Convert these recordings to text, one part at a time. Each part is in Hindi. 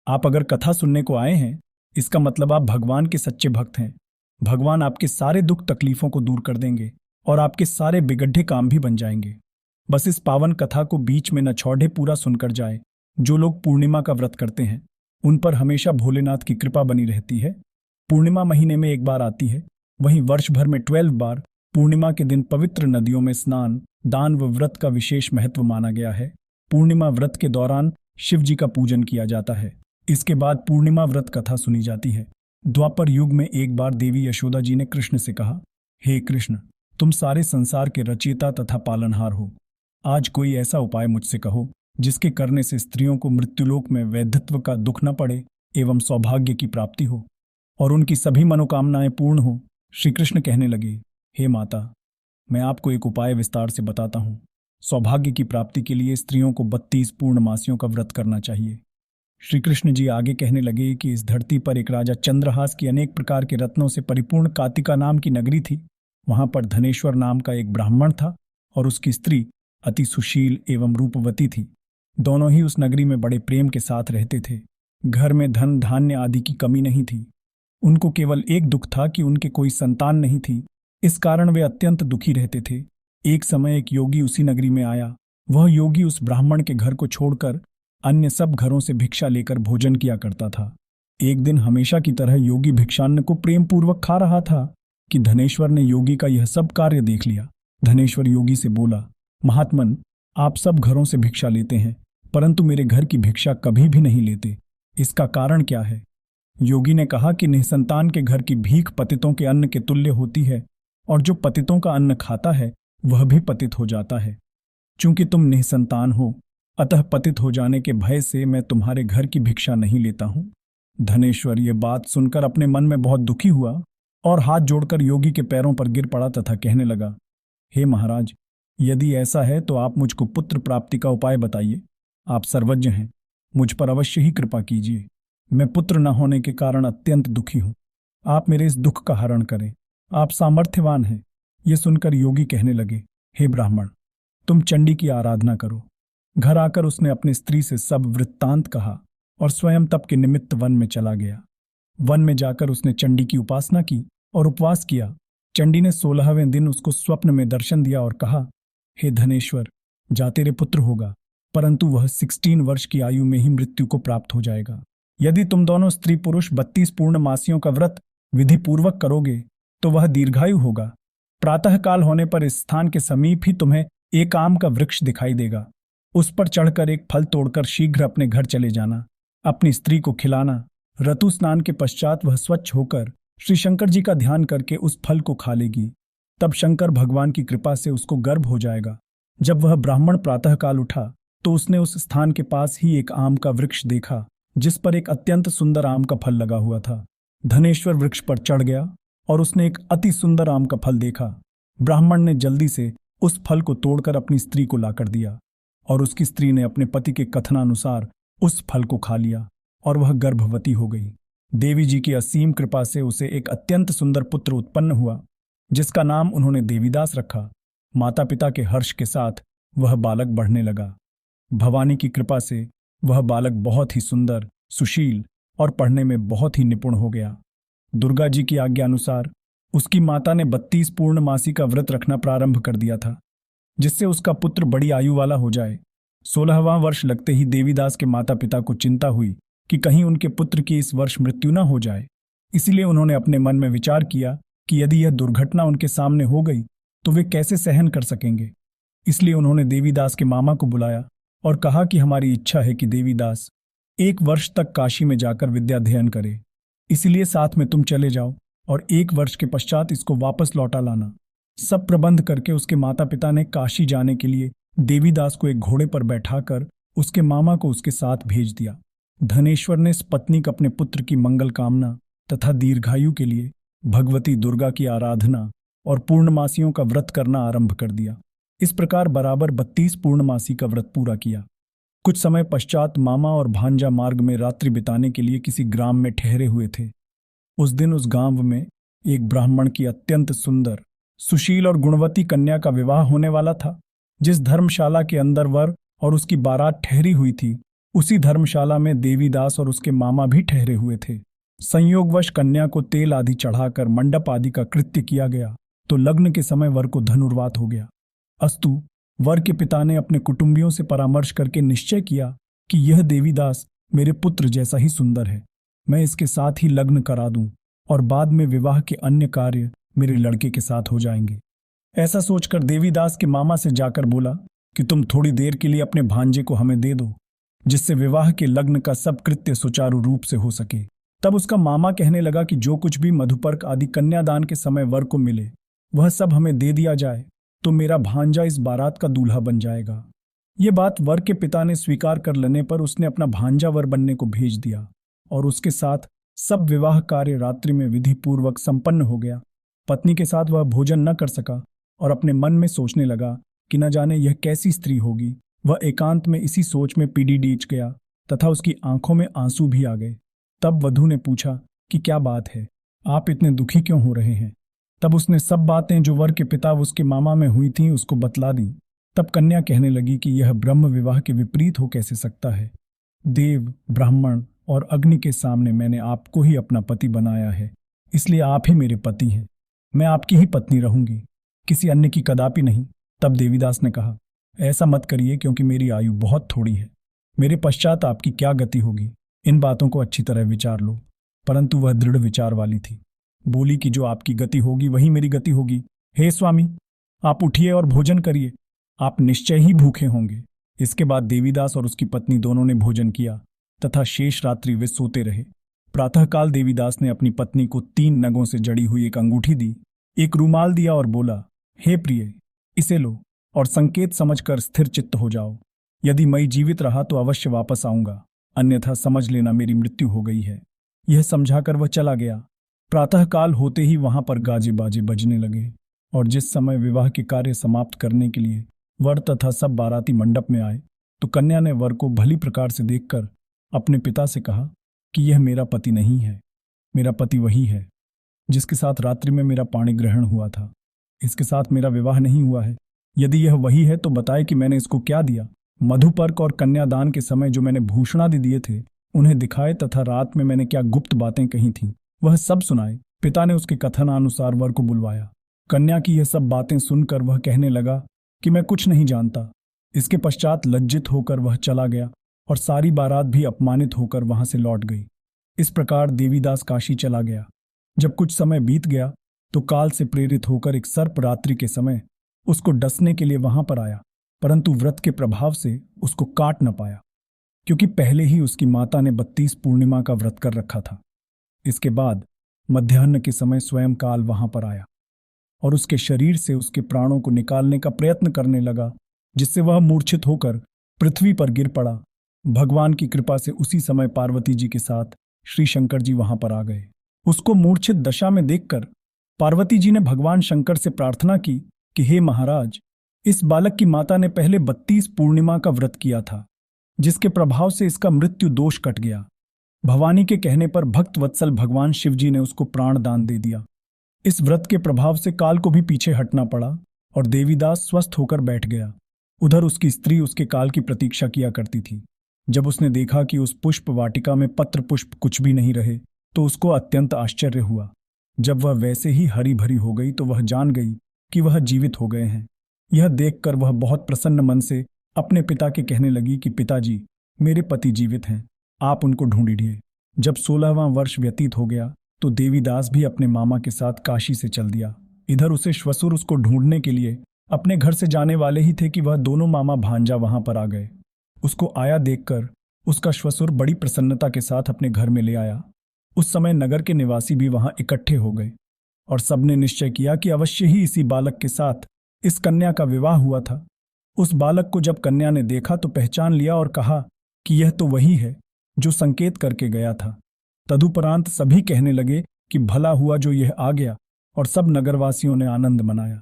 आप अगर कथा सुनने को आए हैं, इसका मतलब आप भगवान के सच्चे भक्त हैं। भगवान आपके सारे दुख तकलीफों को दूर कर देंगे और आपके सारे बिगड़े काम भी बन जाएंगे। बस इस पावन कथा को बीच में न छोड़े, पूरा सुनकर जाए। जो लोग पूर्णिमा का व्रत करते हैं उन पर हमेशा भोलेनाथ की कृपा बनी रहती है। पूर्णिमा महीने में एक बार आती है, वहीं वर्ष भर में 12 बार पूर्णिमा के दिन पवित्र नदियों में स्नान, दान व व्रत का विशेष महत्व माना गया है। पूर्णिमा व्रत के दौरान शिव जी का पूजन किया जाता है। इसके बाद पूर्णिमा व्रत कथा सुनी जाती है। द्वापर युग में एक बार देवी यशोदा जी ने कृष्ण से कहा, हे कृष्ण, तुम सारे संसार के रचयिता तथा पालनहार हो। आज कोई ऐसा उपाय मुझसे कहो जिसके करने से स्त्रियों को मृत्युलोक में वैधत्व का दुख न पड़े एवं सौभाग्य की प्राप्ति हो और उनकी सभी मनोकामनाएं पूर्ण हो। श्री कृष्ण कहने लगे, हे माता, मैं आपको एक उपाय विस्तार से बताता हूँ। सौभाग्य की प्राप्ति के लिए स्त्रियों को 32 पूर्णमासियों का व्रत करना चाहिए। श्री कृष्ण जी आगे कहने लगे कि इस धरती पर एक राजा चंद्रहास की अनेक प्रकार के रत्नों से परिपूर्ण कातिका नाम की नगरी थी। वहां पर धनेश्वर नाम का एक ब्राह्मण था और उसकी स्त्री अति सुशील एवं रूपवती थी। दोनों ही उस नगरी में बड़े प्रेम के साथ रहते थे। घर में धन धान्य आदि की कमी नहीं थी। उनको केवल एक दुख था कि उनके कोई संतान नहीं थी। इस कारण वे अत्यंत दुखी रहते थे। एक समय एक योगी उसी नगरी में आया। वह योगी उस ब्राह्मण के घर को छोड़कर अन्य सब घरों से भिक्षा लेकर भोजन किया करता था। एक दिन हमेशा की तरह योगी भिक्षान्न को प्रेम पूर्वक खा रहा था कि धनेश्वर ने योगी का यह सब कार्य देख लिया। धनेश्वर योगी से बोला, महात्मन, आप सब घरों से भिक्षा लेते हैं परंतु मेरे घर की भिक्षा कभी भी नहीं लेते। इसका कारण क्या है? योगी ने कहा कि निसंतान के घर की भीख पतितों के अन्न के तुल्य होती है और जो पतितों का अन्न खाता है वह भी पतित हो जाता है। चूंकि तुम निसंतान हो, अतः पतित हो जाने के भय से मैं तुम्हारे घर की भिक्षा नहीं लेता हूं। धनेश्वर ये बात सुनकर अपने मन में बहुत दुखी हुआ और हाथ जोड़कर योगी के पैरों पर गिर पड़ा तथा कहने लगा, हे महाराज, यदि ऐसा है तो आप मुझको पुत्र प्राप्ति का उपाय बताइए। आप सर्वज्ञ हैं, मुझ पर अवश्य ही कृपा कीजिए। मैं पुत्र न होने के कारण अत्यंत दुखी हूं। आप मेरे इस दुख का हरण करें। आप सामर्थ्यवान हैं। ये सुनकर योगी कहने लगे, हे ब्राह्मण, तुम चंडी की आराधना करो। घर आकर उसने अपनी स्त्री से सब वृत्तांत कहा और स्वयं तप के निमित्त वन में चला गया। वन में जाकर उसने चंडी की उपासना की और उपवास किया। चंडी ने 16वें दिन उसको स्वप्न में दर्शन दिया और कहा, हे धनेश्वर, जा तेरे पुत्र होगा, परंतु वह 16 वर्ष की आयु में ही मृत्यु को प्राप्त हो जाएगा। यदि तुम दोनों स्त्री पुरुष 32 पूर्णमासियों का व्रत विधि पूर्वक करोगे तो वह दीर्घायु होगा। प्रातःकाल होने पर इस स्थान के समीप ही तुम्हें एक आम का वृक्ष दिखाई देगा। उस पर चढ़कर एक फल तोड़कर शीघ्र अपने घर चले जाना। अपनी स्त्री को खिलाना। ऋतु स्नान के पश्चात वह स्वच्छ होकर श्री शंकर जी का ध्यान करके उस फल को खा लेगी। तब शंकर भगवान की कृपा से उसको गर्भ हो जाएगा। जब वह ब्राह्मण प्रातःकाल उठा तो उसने उस स्थान के पास ही एक आम का वृक्ष देखा जिस पर एक अत्यंत सुंदर आम का फल लगा हुआ था। धनेश्वर वृक्ष पर चढ़ गया और उसने एक अति सुंदर आम का फल देखा। ब्राह्मण ने जल्दी से उस फल को तोड़कर अपनी स्त्री को लाकर दिया और उसकी स्त्री ने अपने पति के कथनानुसार उस फल को खा लिया और वह गर्भवती हो गई। देवी जी की असीम कृपा से उसे एक अत्यंत सुंदर पुत्र उत्पन्न हुआ जिसका नाम उन्होंने देवीदास रखा। माता पिता के हर्ष के साथ वह बालक बढ़ने लगा। भवानी की कृपा से वह बालक बहुत ही सुंदर, सुशील और पढ़ने में बहुत ही निपुण हो गया। दुर्गा जी की आज्ञा अनुसार उसकी माता ने 32 पूर्णमासी का व्रत रखना प्रारंभ कर दिया था जिससे उसका पुत्र बड़ी आयु वाला हो जाए। 16वां वर्ष लगते ही देवीदास के माता पिता को चिंता हुई कि कहीं उनके पुत्र की इस वर्ष मृत्यु न हो जाए। इसीलिए उन्होंने अपने मन में विचार किया कि यदि यह दुर्घटना उनके सामने हो गई तो वे कैसे सहन कर सकेंगे। इसलिए उन्होंने देवीदास के मामा को बुलाया और कहा कि हमारी इच्छा है कि देवीदास 1 वर्ष तक काशी में जाकर विद्या अध्ययन करे, इसलिए साथ में तुम चले जाओ और 1 वर्ष के पश्चात इसको वापस लौटा लाना। सब प्रबंध करके उसके माता पिता ने काशी जाने के लिए देवीदास को एक घोड़े पर बैठाकर उसके मामा को उसके साथ भेज दिया। धनेश्वर ने पत्नीक अपने पुत्र की मंगल कामना तथा दीर्घायु के लिए भगवती दुर्गा की आराधना और पूर्णमासियों का व्रत करना आरंभ कर दिया। इस प्रकार बराबर 32 पूर्णमासी का व्रत पूरा किया। कुछ समय पश्चात मामा और भांजा मार्ग में रात्रि बिताने के लिए किसी ग्राम में ठहरे हुए थे। उस दिन उस गांव में एक ब्राह्मण की अत्यंत सुंदर, सुशील और गुणवती कन्या का विवाह होने वाला था। जिस धर्मशाला के अंदर वर और उसकी बारात ठहरी हुई थी उसी धर्मशाला में देवीदास और उसके मामा भी ठहरे हुए थे। संयोगवश कन्या को तेल आदि चढ़ाकर मंडप आदि का कृत्य किया गया तो लग्न के समय वर को धनुर्वात हो गया। अस्तु वर के पिता ने अपने कुटुंबियों से परामर्श करके निश्चय किया कि यह देवीदास मेरे पुत्र जैसा ही सुंदर है, मैं इसके साथ ही लग्न करा दूं और बाद में विवाह के अन्य कार्य मेरे लड़के के साथ हो जाएंगे। ऐसा सोचकर देवीदास के मामा से जाकर बोला कि तुम थोड़ी देर के लिए अपने भांजे को हमें दे दो, जिससे विवाह के लग्न का सब कृत्य सुचारू रूप से हो सके। तब उसका मामा कहने लगा कि जो कुछ भी मधुपर्क आदि कन्यादान के समय वर को मिले वह सब हमें दे दिया जाए तो मेरा भांजा इस बारात का दूल्हा बन जाएगा। ये बात वर के पिता ने स्वीकार कर लेने पर उसने अपना भांजा वर बनने को भेज दिया और उसके साथ सब विवाह कार्य रात्रि में विधि पूर्वक संपन्न हो गया। पत्नी के साथ वह भोजन न कर सका और अपने मन में सोचने लगा कि न जाने यह कैसी स्त्री होगी। वह एकांत में इसी सोच में पीढ़ी डीच गया तथा उसकी आंखों में आंसू भी आ गए। तब वधू ने पूछा कि क्या बात है, आप इतने दुखी क्यों हो रहे हैं। तब उसने सब बातें जो वर के पिता उसके मामा में हुई थीं उसको बतला दी। तब कन्या कहने लगी कि यह ब्रह्म विवाह के विपरीत हो कैसे सकता है। देव, ब्राह्मण और अग्नि के सामने मैंने आपको ही अपना पति बनाया है, इसलिए आप ही मेरे पति हैं। मैं आपकी ही पत्नी रहूंगी, किसी अन्य की कदापि नहीं। तब देवीदास ने कहा, ऐसा मत करिए क्योंकि मेरी आयु बहुत थोड़ी है। मेरे पश्चात आपकी क्या गति होगी, इन बातों को अच्छी तरह विचार लो। परंतु वह दृढ़ विचार वाली थी। बोली कि जो आपकी गति होगी वही मेरी गति होगी। हे स्वामी, आप उठिए और भोजन करिए, आप निश्चय ही भूखे होंगे। इसके बाद देवीदास और उसकी पत्नी दोनों ने भोजन किया तथा शेष रात्रि वे सोते रहे। प्रातःकाल देवीदास ने अपनी पत्नी को 3 नगों से जड़ी हुई एक अंगूठी दी, एक रूमाल दिया और बोला, हे प्रिय, इसे लो और संकेत समझकर स्थिर चित्त हो जाओ। यदि मैं जीवित रहा तो अवश्य वापस आऊंगा, अन्यथा समझ लेना मेरी मृत्यु हो गई है। यह समझाकर वह चला गया। प्रातःकाल होते ही वहां पर गाजे बाजे बजने लगे और जिस समय विवाह के कार्य समाप्त करने के लिए वर तथा सब बाराती मंडप में आए तो कन्या ने वर को भली प्रकार से देखकर अपने पिता से कहा कि यह मेरा पति नहीं है, मेरा पति वही है जिसके साथ रात्रि में मेरा पाणी ग्रहण हुआ था। इसके साथ मेरा विवाह नहीं हुआ है। यदि यह वही है तो बताए कि मैंने इसको क्या दिया। मधुपर्क और कन्यादान के समय जो मैंने भूषणादि दिए थे उन्हें दिखाए तथा रात में मैंने क्या गुप्त बातें कही थीं वह सब सुनाए। पिता ने उसके कथनानुसार वर को बुलवाया। कन्या की यह सब बातें सुनकर वह कहने लगा कि मैं कुछ नहीं जानता। इसके पश्चात लज्जित होकर वह चला गया और सारी बारात भी अपमानित होकर वहां से लौट गई। इस प्रकार देवीदास काशी चला गया। जब कुछ समय बीत गया तो काल से प्रेरित होकर एक सर्प रात्रि के समय उसको डसने के लिए वहां पर आया, परंतु व्रत के प्रभाव से उसको काट न पाया, क्योंकि पहले ही उसकी माता ने 32 पूर्णिमा का व्रत कर रखा था। इसके बाद मध्याह्न के समय स्वयं काल वहां पर आया और उसके शरीर से उसके प्राणों को निकालने का प्रयत्न करने लगा, जिससे वह मूर्छित होकर पृथ्वी पर गिर पड़ा। भगवान की कृपा से उसी समय पार्वती जी के साथ श्री शंकर जी वहां पर आ गए। उसको मूर्छित दशा में देखकर पार्वती जी ने भगवान शंकर से प्रार्थना की कि हे महाराज, इस बालक की माता ने पहले 32 पूर्णिमा का व्रत किया था, जिसके प्रभाव से इसका मृत्यु दोष कट गया। भवानी के कहने पर भक्त वत्सल भगवान शिव जी ने उसको प्राण दान दे दिया। इस व्रत के प्रभाव से काल को भी पीछे हटना पड़ा और देवीदास स्वस्थ होकर बैठ गया। उधर उसकी स्त्री उसके काल की प्रतीक्षा किया करती थी। जब उसने देखा कि उस पुष्प वाटिका में पत्र पुष्प कुछ भी नहीं रहे तो उसको अत्यंत आश्चर्य हुआ। जब वह वैसे ही हरी भरी हो गई तो वह जान गई कि वह जीवित हो गए हैं। यह देखकर वह बहुत प्रसन्न मन से अपने पिता के कहने लगी कि पिताजी, मेरे पति जीवित हैं, आप उनको ढूंढिए। जब 16वां वर्ष व्यतीत हो गया तो देवीदास भी अपने मामा के साथ काशी से चल दिया। इधर उसे श्वशुर उसको ढूंढने के लिए अपने घर से जाने वाले ही थे कि वह दोनों मामा भांजा वहां पर आ गए। उसको आया देखकर उसका श्वशुर बड़ी प्रसन्नता के साथ अपने घर में ले आया। उस समय नगर के निवासी भी वहां इकट्ठे हो गए और सबने निश्चय किया कि अवश्य ही इसी बालक के साथ इस कन्या का विवाह हुआ था। उस बालक को जब कन्या ने देखा तो पहचान लिया और कहा कि यह तो वही है जो संकेत करके गया था। तदुपरांत सभी कहने लगे कि भला हुआ जो यह आ गया, और सब नगरवासियों ने आनंद मनाया।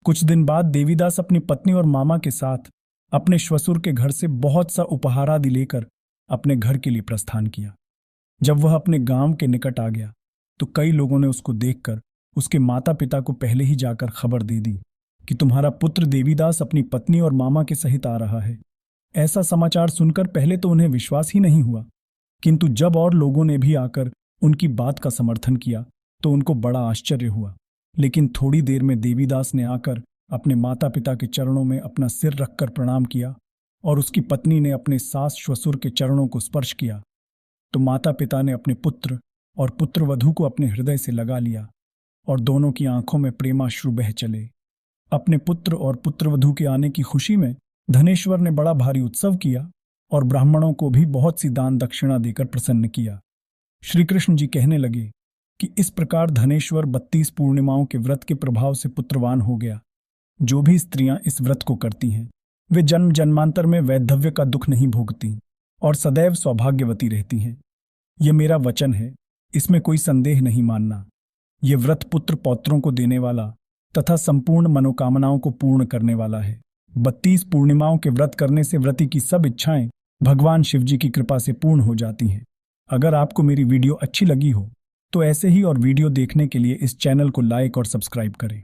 कुछ दिन बाद देवीदास अपनी पत्नी और मामा के साथ अपने श्वशुर के घर से बहुत सा उपहार आदि लेकर अपने घर के लिए प्रस्थान किया। जब वह अपने गांव के निकट आ गया तो कई लोगों ने उसको देखकर उसके माता पिता को पहले ही जाकर खबर दे दी कि तुम्हारा पुत्र देवीदास अपनी पत्नी और मामा के सहित आ रहा है। ऐसा समाचार सुनकर पहले तो उन्हें विश्वास ही नहीं हुआ, किंतु जब और लोगों ने भी आकर उनकी बात का समर्थन किया तो उनको बड़ा आश्चर्य हुआ। लेकिन थोड़ी देर में देवीदास ने आकर अपने माता पिता के चरणों में अपना सिर रखकर प्रणाम किया और उसकी पत्नी ने अपने सास ससुर के चरणों को स्पर्श किया। तो माता पिता ने अपने पुत्र और पुत्रवधू को अपने हृदय से लगा लिया और दोनों की आंखों में प्रेमाश्रु बह चले। अपने पुत्र और पुत्रवधू के आने की खुशी में धनेश्वर ने बड़ा भारी उत्सव किया और ब्राह्मणों को भी बहुत सी दान दक्षिणा देकर प्रसन्न किया। श्री कृष्ण जी कहने लगे कि इस प्रकार धनेश्वर 32 पूर्णिमाओं के व्रत के प्रभाव से पुत्रवान हो गया। जो भी स्त्रियां इस व्रत को करती हैं वे जन्म जन्मांतर में वैधव्य का दुख नहीं भोगती और सदैव सौभाग्यवती रहती हैं। यह मेरा वचन है, इसमें कोई संदेह नहीं मानना। यह व्रत पुत्र पौत्रों को देने वाला तथा संपूर्ण मनोकामनाओं को पूर्ण करने वाला है। 32 पूर्णिमाओं के व्रत करने से व्रती की सब इच्छाएं भगवान शिव जी की कृपा से पूर्ण हो जाती हैं। अगर आपको मेरी वीडियो अच्छी लगी हो तो ऐसे ही और वीडियो देखने के लिए इस चैनल को लाइक और सब्सक्राइब करें।